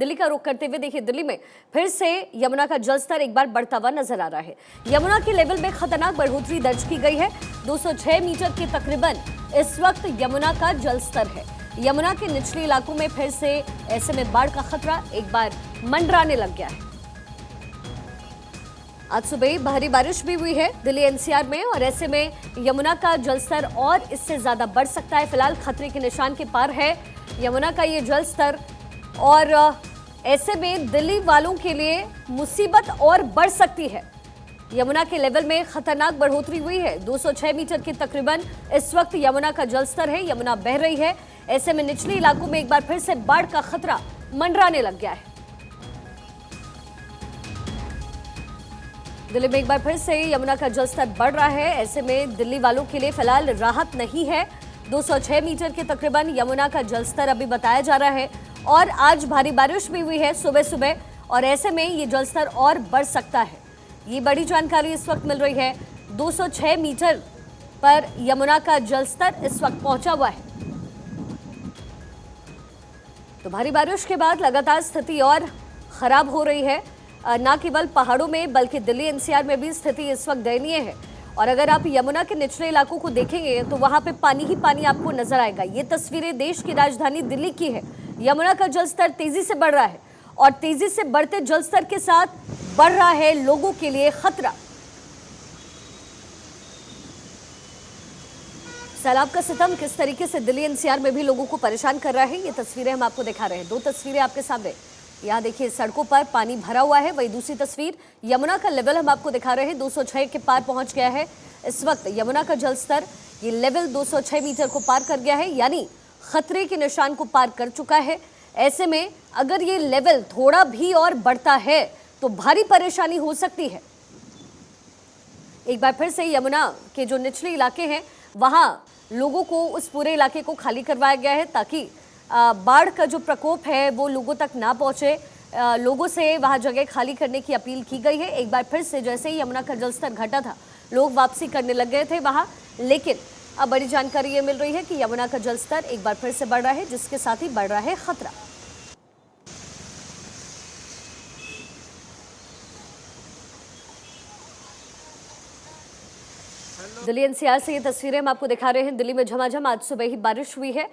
दिल्ली का रुख करते हुए देखिए दिल्ली में फिर से यमुना का जलस्तर एक बार बढ़ता हुआ नजर आ रहा है। यमुना के लेवल में खतरनाक बढ़ोतरी दर्ज की गई है। 206 मीटर के तकरीबन इस वक्त यमुना का जलस्तर है। यमुना के निचले इलाकों में फिर से ऐसे में बाढ़ का खतरा एक बार मंडराने लग गया है। आज सुबह भारी बारिश भी हुई है दिल्ली एनसीआर में और ऐसे में यमुना का जलस्तर और इससे ज्यादा बढ़ सकता है। फिलहाल खतरे के निशान के पार है यमुना का ये जलस्तर और ऐसे में दिल्ली वालों के लिए मुसीबत और बढ़ सकती है। यमुना के लेवल में खतरनाक बढ़ोतरी हुई है। 206 मीटर के तकरीबन इस वक्त यमुना का जलस्तर है। यमुना बह रही है। ऐसे में निचले इलाकों में एक बार फिर से बाढ़ का खतरा मंडराने लग गया है। दिल्ली में एक बार फिर से यमुना का जलस्तर बढ़ रहा है। ऐसे में दिल्ली वालों के लिए फिलहाल राहत नहीं है। 206 मीटर के तकरीबन यमुना का जलस्तर अभी बताया जा रहा है और आज भारी बारिश भी हुई है सुबह सुबह और ऐसे में ये जलस्तर और बढ़ सकता है। ये बड़ी जानकारी इस वक्त मिल रही है। 206 मीटर पर यमुना का जलस्तर इस वक्त पहुंचा हुआ है। तो भारी बारिश के बाद लगातार स्थिति और खराब हो रही है। न केवल पहाड़ों में बल्कि दिल्ली एनसीआर में भी स्थिति इस वक्त दयनीय है और अगर आप यमुना के निचले इलाकों को देखेंगे तो वहां पे पानी ही पानी आपको नजर आएगा। ये तस्वीरें देश की राजधानी दिल्ली की है। यमुना का जलस्तर तेजी से बढ़ रहा है और तेजी से बढ़ते जलस्तर के साथ बढ़ रहा है लोगों के लिए खतरा। सैलाब का सितम किस तरीके से दिल्ली एनसीआर में भी लोगों को परेशान कर रहा है, ये तस्वीरें हम आपको दिखा रहे हैं। दो तस्वीरें आपके सामने, यहाँ देखिए सड़कों पर पानी भरा हुआ है। वही दूसरी तस्वीर यमुना का लेवल हम आपको दिखा रहे हैं। 206 के पार पहुंच गया है इस वक्त यमुना का जलस्तर। ये लेवल 206 मीटर को पार कर गया है, यानी खतरे के निशान को पार कर चुका है। ऐसे में अगर ये लेवल थोड़ा भी और बढ़ता है तो भारी परेशानी हो सकती है। एक बार फिर से यमुना के जो निचले इलाके हैं वहां लोगों को उस पूरे इलाके को खाली करवाया गया है ताकि बाढ़ का जो प्रकोप है वो लोगों तक ना पहुंचे। लोगों से वहां जगह खाली करने की अपील की गई है। एक बार फिर से जैसे ही यमुना का जलस्तर घटा था लोग वापसी करने लग गए थे वहां, लेकिन अब बड़ी जानकारी ये मिल रही है कि यमुना का जलस्तर एक बार फिर से बढ़ रहा है, जिसके साथ ही बढ़ रहा है खतरा। दिल्ली एनसीआर से ये तस्वीरें हम आपको दिखा रहे हैं। दिल्ली में झमाझम आज सुबह ही बारिश हुई है।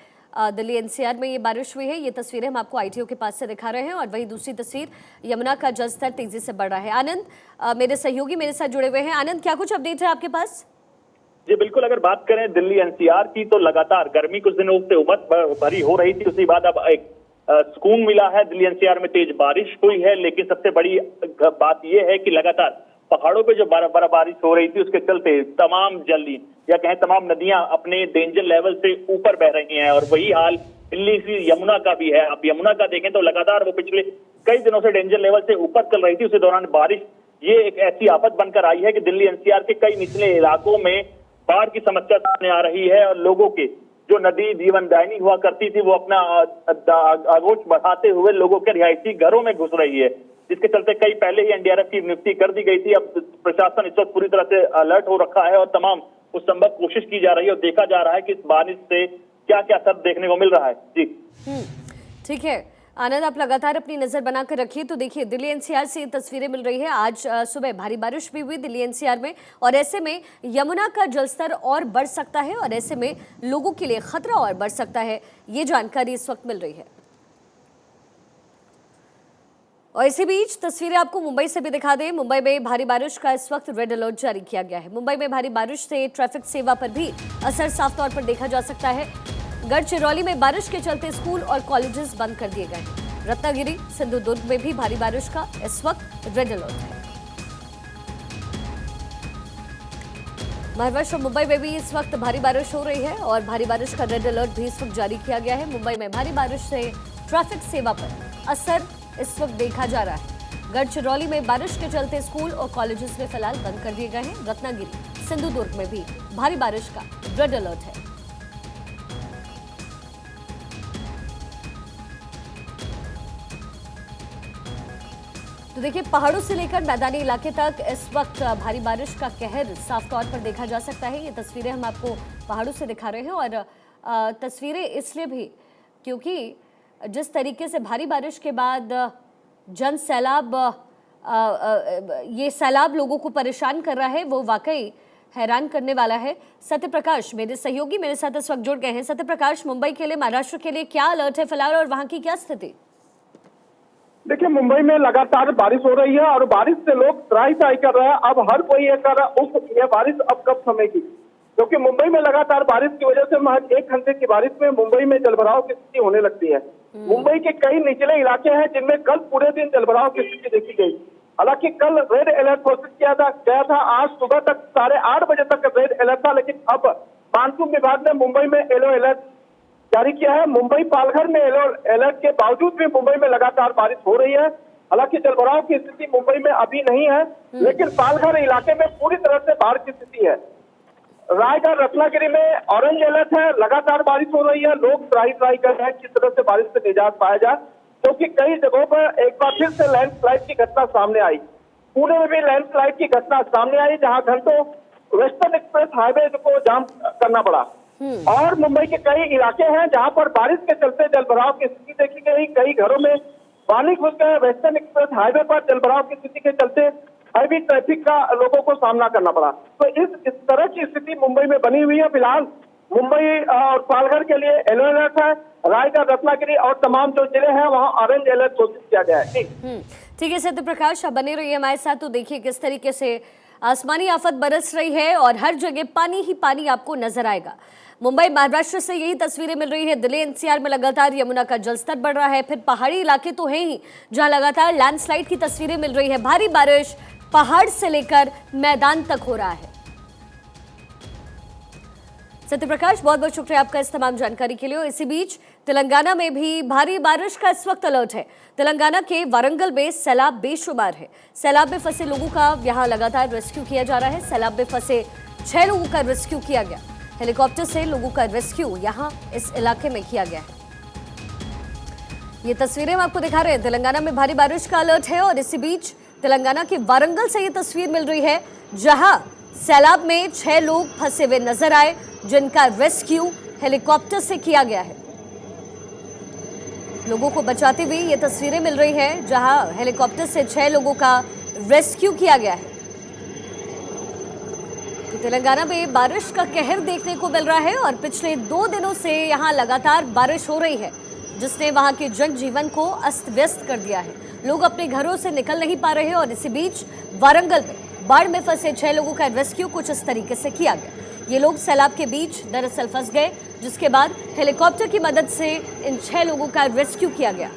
दिल्ली एनसीआर में ये बारिश हुई है। ये तस्वीरें हम आपको आईटीओ के पास से दिखा रहे हैं और वही दूसरी तस्वीर यमुना का जलस्तर तेजी से बढ़ रहा है। आनंद, मेरे सहयोगी मेरे साथ जुड़े हुए हैं। आनंद, क्या कुछ अपडेट है आपके पास? जी बिल्कुल, अगर बात करें दिल्ली एनसीआर की तो लगातार गर्मी कुछ दिनों से उमस भरी हो रही थी, उसके बाद अब एक सुकून मिला है। दिल्ली एनसीआर में तेज बारिश हुई है, लेकिन सबसे बड़ी बात यह है कि लगातार पहाड़ों पे जो बर्फबारी हो रही थी उसके चलते तमाम जल्दी या कहें तमाम नदियां अपने डेंजर लेवल से ऊपर बह रही हैं और वही हाल दिल्ली की यमुना का भी है। आप यमुना का देखें तो लगातार वो पिछले कई दिनों से डेंजर लेवल से ऊपर चल रही थी। उसी दौरान बारिश ये एक ऐसी आफत बनकर आई है कि दिल्ली एनसीआर के कई निचले इलाकों में बाढ़ की समस्या सामने आ रही है और लोगों के जो नदी जीवनदायिनी हुआ करती थी वो अपना आगोश बढ़ाते हुए लोगों के रिहायशी घरों में घुस रही है, जिसके चलते कई पहले ही एनडीआरएफ की नियुक्ति कर दी गई थी। अब प्रशासन इस वक्त पूरी तरह से अलर्ट हो रखा है और तमाम उस संभव कोशिश की जा रही है और देखा जा रहा है कि इस बारिश से क्या क्या असर देखने को मिल रहा है। जी ठीक है आनंद, आप लगातार अपनी नजर बनाकर रखिए। तो देखिए दिल्ली एनसीआर से ये तस्वीरें मिल रही है। आज सुबह भारी बारिश भी हुई दिल्ली एनसीआर में और ऐसे में यमुना का जलस्तर और बढ़ सकता है और ऐसे में लोगों के लिए खतरा और बढ़ सकता है, ये जानकारी इस वक्त मिल रही है। और इसी बीच तस्वीरें आपको मुंबई से भी दिखा दें। मुंबई में भारी बारिश का इस वक्त रेड अलर्ट जारी किया गया है। मुंबई में भारी बारिश से ट्रैफिक सेवा पर भी असर साफ तौर पर देखा जा सकता है। गढ़चिरौली में बारिश के चलते स्कूल और कॉलेजेस बंद कर दिए गए हैं। रत्नागिरी, सिंधुदुर्ग में भी भारी बारिश का इस वक्त रेड अलर्ट है। महाराष्ट्र और मुंबई में भी इस वक्त भारी बारिश हो रही है और भारी बारिश का रेड अलर्ट भी इस वक्त जारी किया गया है। मुंबई में भारी बारिश से ट्रैफिक सेवा पर असर इस वक्त देखा जा रहा है। गढ़चिरौली में बारिश के चलते स्कूल और कॉलेजेस में फिलहाल बंद कर दिए गए हैं। रत्नागिरी, सिंधुदुर्ग में भी भारी बारिश का रेड अलर्ट है। तो देखिए पहाड़ों से लेकर मैदानी इलाके तक इस वक्त भारी बारिश का कहर साफ तौर पर देखा जा सकता है। ये तस्वीरें हम आपको पहाड़ों से दिखा रहे हैं और तस्वीरें इसलिए भी क्योंकि जिस तरीके से भारी बारिश के बाद जन सैलाब ये सैलाब लोगों को परेशान कर रहा है, वो वाकई हैरान करने वाला है। सत्य प्रकाश मेरे सहयोगी मेरे साथ इस वक्त जुड़ गए हैं। सत्य प्रकाश, मुंबई के लिए, महाराष्ट्र के लिए क्या अलर्ट है फिलहाल और वहां की क्या स्थिति? देखिए, मुंबई में लगातार बारिश हो रही है और बारिश से लोग त्राही त्राही कर रहे हैं। अब हर कोई ये कर रहा है ये बारिश अब कब थमेगी, क्योंकि मुंबई में लगातार बारिश की वजह से महज 1 घंटे की बारिश में मुंबई में जलभराव की स्थिति होने लगती है। मुंबई के कई निचले इलाके हैं जिनमें कल पूरे दिन जलभराव की स्थिति देखी गई। हालांकि कल रेड अलर्ट घोषित गया था। आज सुबह तक 8:30 बजे तक रेड अलर्ट था, लेकिन अब मानसून विभाग ने मुंबई में येलो अलर्ट जारी किया है। मुंबई पालघर में येलो अलर्ट के बावजूद भी मुंबई में लगातार बारिश हो रही है। हालांकि जलभराव की स्थिति मुंबई में अभी नहीं है, लेकिन पालघर इलाके में पूरी तरह से बाढ़ की स्थिति है। रायगढ़ रत्नागिरी में ऑरेंज अलर्ट है, लगातार बारिश हो रही है। लोग त्राही कर रहे हैं किस तरह से बारिश से निजात पाया जाए, क्योंकि कई जगहों पर एक बार फिर से लैंडस्लाइड की घटना सामने आई। पुणे में भी लैंडस्लाइड की घटना सामने आई, जहां घंटों वेस्टर्न एक्सप्रेस हाईवे को जाम करना पड़ा। और मुंबई के कई इलाके हैं जहां पर बारिश के चलते जलभराव की स्थिति देखी गई। कई घरों में पानी घुस गए। वेस्टर्न एक्सप्रेस हाईवे पर जलभराव की स्थिति के चलते हैवी ट्रैफिक का लोगों को सामना करना पड़ा। तो इस तरह की स्थिति मुंबई में बनी हुई है। फिलहाल मुंबई और पालघर के लिए येलो अलर्ट है। रायगढ़ रत्नागिरी और तमाम जो जिले हैं वहां ऑरेंज अलर्ट घोषित किया गया है। ठीक है सत्य प्रकाश, आप बने रहिए हमारे साथ। तो देखिए किस तरीके से आसमानी आफत बरस रही है और हर जगह पानी ही पानी आपको नजर आएगा। मुंबई महाराष्ट्र से यही तस्वीरें मिल रही है। दिल्ली एनसीआर में लगातार यमुना का जलस्तर बढ़ रहा है। फिर पहाड़ी इलाके तो हैं ही जहां लगातार लैंडस्लाइड की तस्वीरें मिल रही है। भारी बारिश पहाड़ से लेकर मैदान तक हो रहा है। सत्य प्रकाश, बहुत बहुत शुक्रिया आपका इस तमाम जानकारी के लिए। और इसी बीच तेलंगाना में भी भारी बारिश का इस वक्त अलर्ट है। तेलंगाना के वारंगल में सैलाब बेशुमार है। सैलाब में फंसे लोगों का यहां लगातार रेस्क्यू किया जा रहा है। सैलाब में फंसे 6 लोगों का रेस्क्यू किया गया। हेलीकॉप्टर से लोगों का रेस्क्यू यहां इस इलाके में किया गया है। ये तस्वीरें हम आपको दिखा रहे हैं। तेलंगाना में भारी बारिश का अलर्ट है और इसी बीच तेलंगाना के वारंगल से ये तस्वीर मिल रही है, जहां सैलाब में 6 लोग फंसे हुए नजर आए, जिनका रेस्क्यू हेलीकॉप्टर से किया गया है। लोगों को बचाते हुए ये तस्वीरें मिल रही हैं, जहां हेलीकॉप्टर से 6 लोगों का रेस्क्यू किया गया है। तो तेलंगाना में बारिश का कहर देखने को मिल रहा है और पिछले 2 दिनों से यहां लगातार बारिश हो रही है, जिसने वहां के जनजीवन को अस्त व्यस्त कर दिया है। लोग अपने घरों से निकल नहीं पा रहे हैं और इसी बीच वारंगल में बाढ़ में फंसे 6 लोगों का रेस्क्यू कुछ इस तरीके से किया गया। ये लोग सैलाब के बीच दरअसल फंस गए, जिसके बाद हेलीकॉप्टर की मदद से इन 6 लोगों का रेस्क्यू किया गया।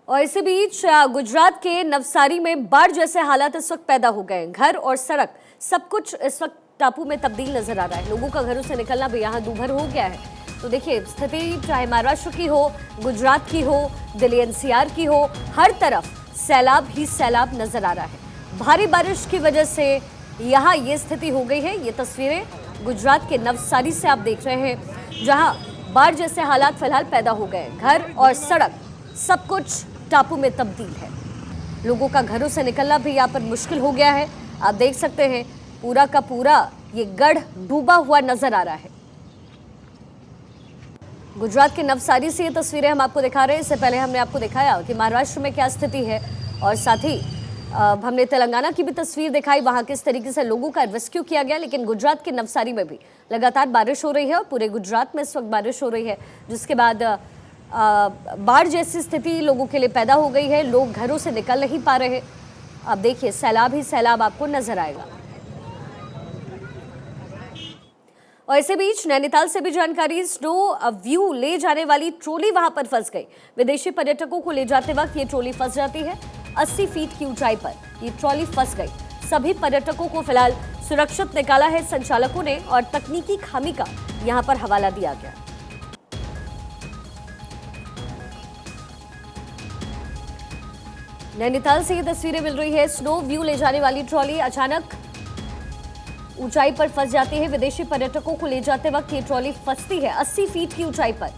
और इसी बीच गुजरात के नवसारी में बाढ़ जैसे हालात इस वक्त पैदा हो गए। घर और सड़क सब कुछ इस वक्त टापू में तब्दील नजर आ रहा है। लोगों का घरों से निकलना भी यहाँ दूभर हो गया है। तो देखिए स्थिति चाहे महाराष्ट्र की हो, गुजरात की हो, दिल्ली एनसीआर की हो, हर तरफ सैलाब ही सैलाब नजर आ रहा है। भारी बारिश की वजह से यहाँ ये स्थिति हो गई है। ये तस्वीरें गुजरात के नवसारी से आप देख रहे हैं, जहाँ बाढ़ जैसे हालात फिलहाल पैदा हो गए। घर और सड़क सब कुछ टापू में तब्दील है। लोगों का घरों से निकलना भी यहाँ पर मुश्किल हो गया है। आप देख सकते हैं पूरा का पूरा ये गढ़ डूबा हुआ नजर आ रहा है। गुजरात के नवसारी से ये तस्वीरें हम आपको दिखा रहे हैं। इससे पहले हमने आपको दिखाया कि महाराष्ट्र में क्या स्थिति है और साथ ही हमने तेलंगाना की भी तस्वीर दिखाई, वहां किस तरीके से लोगों का रेस्क्यू किया गया। लेकिन गुजरात के नवसारी में भी लगातार बारिश हो रही है और पूरे गुजरात में इस वक्त बारिश हो रही है, जिसके बाद बाढ़ जैसी स्थिति लोगों के लिए पैदा हो गई है। लोग घरों से निकल नहीं पा रहे। अब देखिए सैलाब ही सैलाब आपको नजर आएगा। और इसी बीच नैनीताल से भी जानकारी, स्नो व्यू ले जाने वाली ट्रॉली वहां पर फंस गई। विदेशी पर्यटकों को ले जाते वक्त ये ट्रॉली फंस जाती है। 80 फीट की ऊंचाई पर ये ट्रॉली फंस गई। सभी पर्यटकों को फिलहाल सुरक्षित निकाला है संचालकों ने और तकनीकी खामी का यहां पर हवाला दिया गया। नैनीताल से ये तस्वीरें मिल रही है। स्नो व्यू ले जाने वाली ट्रॉली अचानक ऊंचाई पर फंस जाती है। विदेशी पर्यटकों को ले जाते वक्त ये ट्रॉली फंसती है। 80 फीट की ऊंचाई पर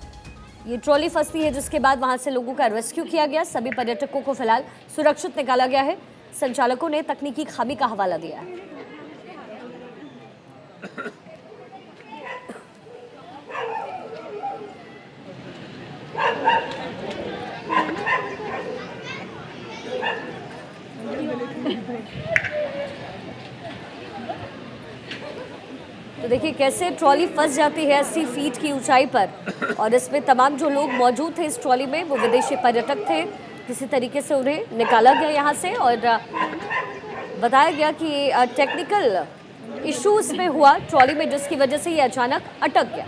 ये ट्रॉली फंसती है, जिसके बाद वहां से लोगों का रेस्क्यू किया गया। सभी पर्यटकों को फिलहाल सुरक्षित निकाला गया है। संचालकों ने तकनीकी खामी का हवाला दिया है। तो देखिए कैसे ट्रॉली फंस जाती है 80 फीट की ऊंचाई पर, और इसमें तमाम जो लोग मौजूद थे इस ट्रॉली में वो विदेशी पर्यटक थे। किसी तरीके से उन्हें निकाला गया यहाँ से और बताया गया कि टेक्निकल इशू इसमें हुआ ट्रॉली में, जिसकी वजह से ये अचानक अटक गया।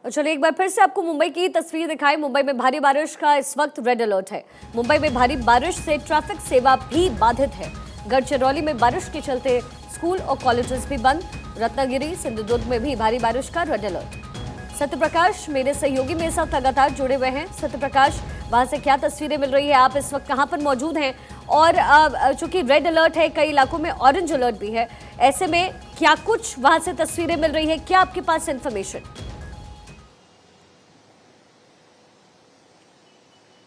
और चलिए एक बार फिर से आपको मुंबई की तस्वीर दिखाएं। मुंबई में भारी बारिश का इस वक्त रेड अलर्ट है। मुंबई में भारी बारिश से ट्रैफिक सेवा भी बाधित है। गढ़चिरौली में बारिश के चलते स्कूल और कॉलेजेस भी बंद। रत्नागिरी, सिंधुदुर्ग में भी भारी बारिश का रेड अलर्ट। सत्यप्रकाश मेरे सहयोगी मेरे साथ लगातार जुड़े हुए हैं। सत्यप्रकाश, वहां से क्या तस्वीरें मिल रही है? आप इस वक्त कहां पर मौजूद हैं? और चूंकि रेड अलर्ट है, कई इलाकों में ऑरेंज अलर्ट भी है, ऐसे में क्या कुछ वहां से तस्वीरें मिल रही है? क्या आपके पास इन्फॉर्मेशन?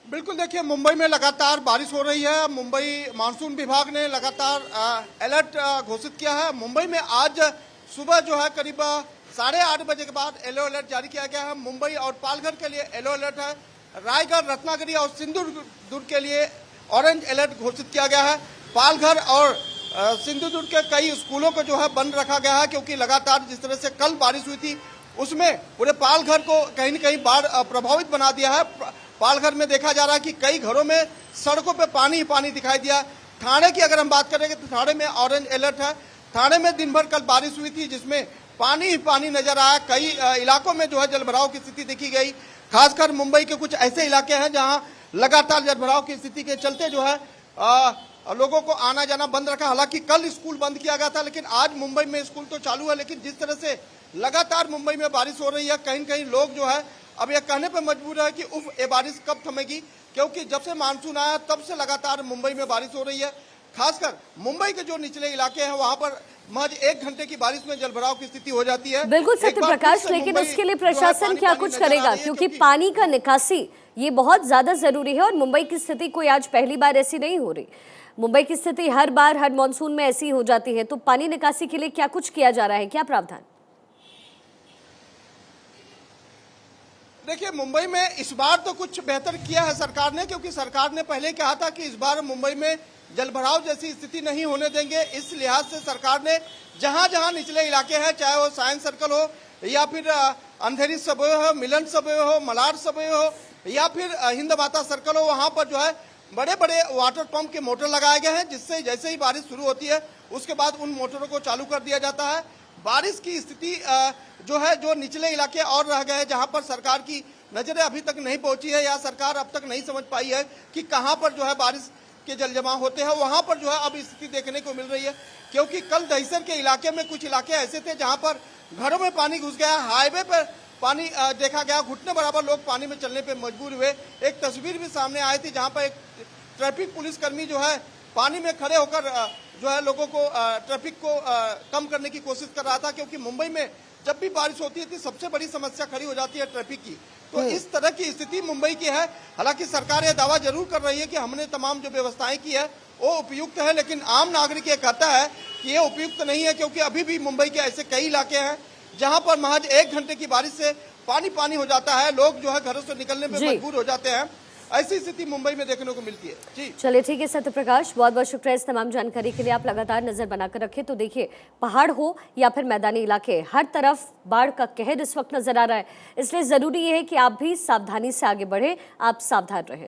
बिल्कुल, देखिए मुंबई में लगातार बारिश हो रही है। मुंबई मानसून विभाग ने लगातार अलर्ट घोषित किया है। मुंबई में आज सुबह जो है करीब 8:30 बजे के बाद येलो अलर्ट जारी किया गया है। मुंबई और पालघर के लिए येलो अलर्ट है। रायगढ़, रत्नागिरी और सिंधुदुर्ग के लिए ऑरेंज अलर्ट घोषित किया गया है। पालघर और सिंधुदुर्ग के कई स्कूलों को जो है बंद रखा गया है, क्योंकि लगातार जिस तरह से कल बारिश हुई थी उसमें पूरे पालघर को कहीं न कहीं बाढ़ प्रभावित बना दिया है। पालघर में देखा जा रहा है कि कई घरों में सड़कों पे पानी ही पानी दिखाई दिया। ठाणे की अगर हम बात करेंगे तो ठाणे में ऑरेंज अलर्ट है। ठाणे में दिन भर कल बारिश हुई थी, जिसमें पानी ही पानी नजर आया। कई इलाकों में जो है जलभराव की स्थिति देखी गई। खासकर मुंबई के कुछ ऐसे इलाके हैं जहां लगातार जलभराव की स्थिति के चलते जो है लोगों को आना जाना बंद रखा। हालांकि कल स्कूल बंद किया गया था, लेकिन आज मुंबई में स्कूल तो चालू है। लेकिन जिस तरह से लगातार मुंबई में बारिश हो रही है, कहीं न कहीं लोग जो है अब यह कहने पर मजबूर है कि ये बारिश कब थमेगी, क्योंकि जब से मानसून आया तब से लगातार मुंबई में बारिश हो रही है। खासकर मुंबई के जो निचले इलाके हैं वहां पर महज 1 घंटे की बारिश में जलभराव की स्थिति हो जाती है। बिल्कुल सत्यप्रकाश, लेकिन उसके लिए प्रशासन क्या कुछ करेगा? क्योंकि पानी का निकासी ये बहुत ज्यादा जरूरी है, और मुंबई की स्थिति कोई आज पहली बार ऐसी नहीं हो रही। मुंबई की स्थिति हर बार हर मानसून में ऐसी हो जाती है। तो पानी निकासी के लिए क्या कुछ किया जा रहा है? क्या प्रावधान? देखिए, मुंबई में इस बार तो कुछ बेहतर किया है सरकार ने, क्योंकि सरकार ने पहले कहा था कि इस बार मुंबई में जलभराव जैसी स्थिति नहीं होने देंगे। इस लिहाज से सरकार ने जहां जहां निचले इलाके हैं, चाहे वो साइंस सर्कल हो या फिर अंधेरी सबवे हो, मिलन सबवे हो, मलाड सबवे हो या फिर हिंद माता सर्कल हो, वहां पर जो है बड़े बड़े वाटर पंप के मोटर लगाए गए हैं, जिससे जैसे ही बारिश शुरू होती है उसके बाद उन मोटरों को चालू कर दिया जाता है। बारिश की स्थिति जो है, जो निचले इलाके और रह गए जहां पर सरकार की नजरें अभी तक नहीं पहुंची है या सरकार अब तक नहीं समझ पाई है कि कहां पर जो है बारिश के जल जमाव होते हैं, वहां पर जो है अब स्थिति देखने को मिल रही है। क्योंकि कल दहिसर के इलाके में कुछ इलाके ऐसे थे जहां पर घरों में पानी घुस गया, हाईवे पर पानी देखा गया, घुटने बराबर लोग पानी में चलने पर मजबूर हुए। एक तस्वीर भी सामने आई थी जहाँ पर एक ट्रैफिक पुलिसकर्मी जो है पानी में खड़े होकर जो है लोगों को ट्रैफिक को कम करने की कोशिश कर रहा था, क्योंकि मुंबई में जब भी बारिश होती है तो सबसे बड़ी समस्या खड़ी हो जाती है ट्रैफिक की। तो इस तरह की स्थिति मुंबई की है। हालांकि सरकार यह दावा जरूर कर रही है कि हमने तमाम जो व्यवस्थाएं की है वो उपयुक्त है, लेकिन आम नागरिक ये कहता है कि ये उपयुक्त नहीं है, क्योंकि अभी भी मुंबई के ऐसे कई इलाके हैं जहां पर महज 1 घंटे की बारिश से पानी पानी हो जाता है। लोग जो है घरों से निकलने में मजबूर हो जाते हैं। ऐसी स्थिति मुंबई में देखने को मिलती है। जी चलिए ठीक है सत्यप्रकाश, बहुत बहुत शुक्रिया इस तमाम जानकारी के लिए। आप लगातार नजर बनाकर रखें। तो देखिए, पहाड़ हो या फिर मैदानी इलाके, हर तरफ बाढ़ का कहर इस वक्त नजर आ रहा है। इसलिए जरूरी है कि आप भी सावधानी से आगे बढ़े, आप सावधान रहें।